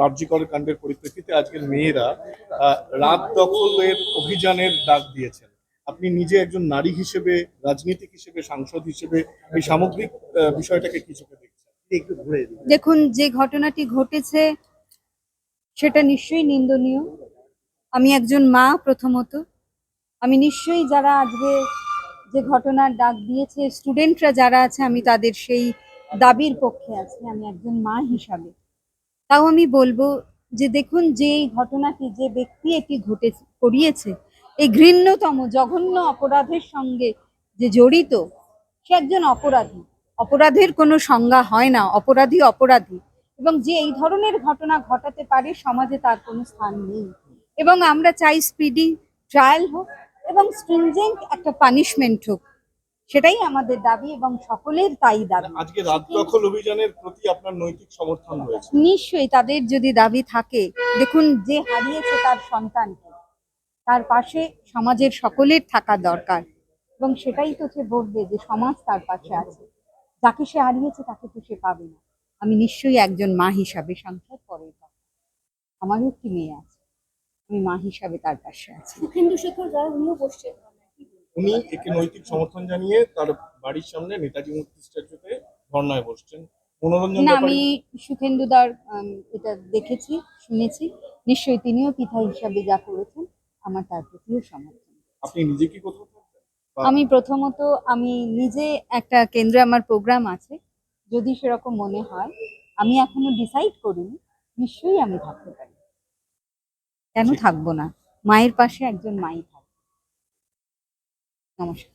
আরজিকর কাণ্ডের পরিপ্রেক্ষিতে আজকের মেয়েরা রাত দখলের অভিযানের ডাক দিয়েছেন। আপনি নিজে একজন নারী হিসেবে, রাজনীতিক হিসেবে, সাংসদ হিসেবে এই সামগ্রিক বিষয়টাকে কি চোখে দেখছেন? একটু ঘুরে দেখুন, যে ঘটনাটি ঘটেছে সেটা নিশ্চয়ই নিন্দনীয়। আমি একজন মা, প্রথমত আমি নিশ্চয়ই যারা আজকে যে ঘটনার ডাক দিয়েছে স্টুডেন্টরা যারা আছে, আমি তাদের সেই দাবির পক্ষে আছি আমি একজন মা হিসাবে। তাও আমি বলবো যে দেখুন, যে এই ঘটনাটি যে ব্যক্তি এটি করিয়েছে, এই ঘৃণ্যতম জঘন্য অপরাধের সঙ্গে যে জড়িত, সে একজন অপরাধী। অপরাধের কোনো সংজ্ঞা হয় না, অপরাধী অপরাধী। এবং যে এই ধরনের ঘটনা ঘটাতে পারে, সমাজে তার কোনো স্থান নেই। এবং আমরা চাই স্পিডি ট্রায়াল হোক এবং স্ট্রিনজেন্ট একটা পানিশমেন্ট হোক, সেটাই আমাদের দাবি এবং সকলের তাই দাবি। আজকে রাত দখল অভিযানের প্রতি আপনার নৈতিক সমর্থন রয়েছে? নিশ্চয়ই, তাদের যদি দাবি থাকে, দেখুন যে হারিয়েছে তার সন্তানকে, তার পাশে সমাজের সকলের থাকা দরকার এবং সেটাই তো সে বলবে যে সমাজ তার পাশে আছে। যাকে সে হারিয়েছে তাকে তো সে পাবে না। আমি নিশ্চয়ই একজন মা হিসাবে, সংসার পরের কথা, আমারও একটি মেয়ে আছে, আমি মা হিসাবে তার পাশে আছি। সুখেন্দুশেখর রায় উনিও বসছেন, উনি একে নৈতিক সমর্থন জানিয়ে তার বাড়ির সামনে নেতাজি মূর্তি স্ট্যাচুতে ধর্নায় বসছেন। মনোরঞ্জন না, ব্যাপারী আমি সুখেন্দুদার এটা দেখেছি, শুনেছি। নিশ্চয়ই তিনিও পিতা হিসাবে যা করেছেন, আমার তার প্রতিও সমর্থন। আপনি নিজে কি কোথাও থাকবেন? আমি প্রথমত আমি নিজে একটা কেন্দ্রে আমার প্রোগ্রাম আছে, যদি সেরকম মনে হয়, আমি এখনো ডিসাইড করিনি, নিশ্চয়ই আমি থাকতে পারি, কেন থাকবো না। মায়ের পাশে একজন মাই থাকবে। নমস্কার।